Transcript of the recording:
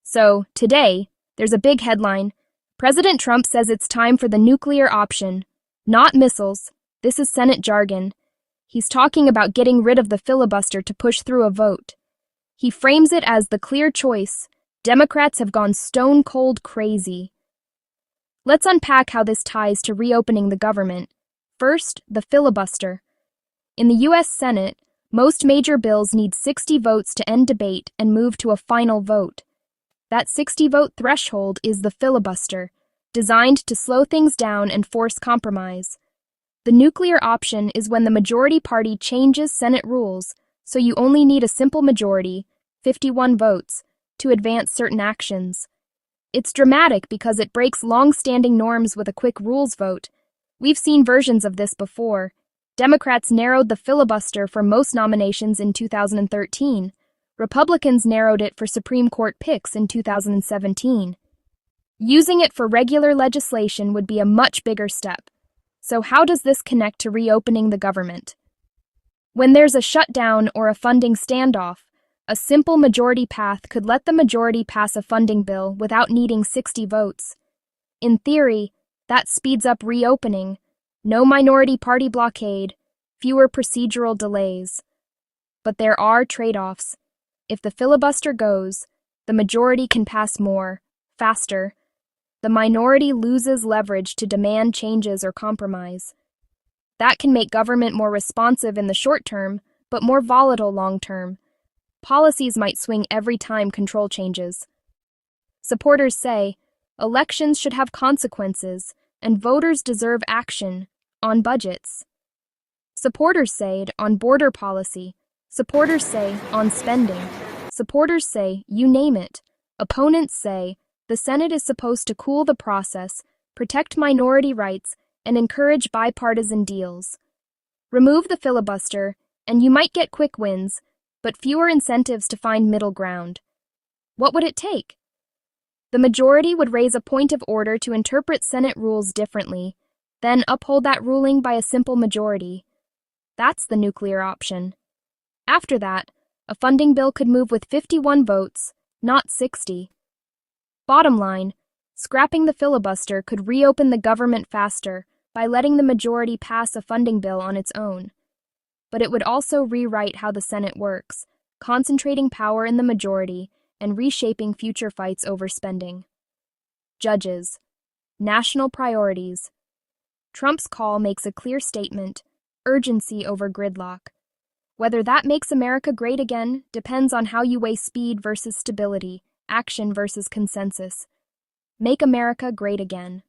So, today, there's a big headline. President Trump says it's time for the nuclear option. Not missiles. This is Senate jargon. He's talking about getting rid of the filibuster to push through a vote. He frames it as the clear choice. Democrats have gone stone cold crazy. Let's unpack how this ties to reopening the government. First, the filibuster. In the U.S. Senate, most major bills need 60 votes to end debate and move to a final vote. That 60-vote threshold is the filibuster, designed to slow things down and force compromise. The nuclear option is when the majority party changes Senate rules, so you only need a simple majority, 51 votes, to advance certain actions. It's dramatic because it breaks long-standing norms with a quick rules vote. We've seen versions of this before. Democrats narrowed the filibuster for most nominations in 2013. Republicans narrowed it for Supreme Court picks in 2017. Using it for regular legislation would be a much bigger step. So how does this connect to reopening the government? When there's a shutdown or a funding standoff, a simple majority path could let the majority pass a funding bill without needing 60 votes. In theory, that speeds up reopening. No minority party blockade, fewer procedural delays. But there are trade-offs. If the filibuster goes, the majority can pass more, faster. The minority loses leverage to demand changes or compromise. That can make government more responsive in the short term, but more volatile long term. Policies might swing every time control changes. Supporters say, elections should have consequences, and voters deserve action on budgets. Supporters say it on border policy. Supporters say on spending. Supporters say you name it. Opponents say the Senate is supposed to cool the process, protect minority rights, and encourage bipartisan deals. Remove the filibuster, and you might get quick wins, but fewer incentives to find middle ground. What would it take? The majority would raise a point of order to interpret Senate rules differently, then uphold that ruling by a simple majority. That's the nuclear option. After that, a funding bill could move with 51 votes, not 60. Bottom line, scrapping the filibuster could reopen the government faster by letting the majority pass a funding bill on its own. But it would also rewrite how the Senate works, concentrating power in the majority and reshaping future fights over spending. Judges. National priorities. Trump's call makes a clear statement: urgency over gridlock. Whether that makes America great again depends on how you weigh speed versus stability, action versus consensus. Make America great again.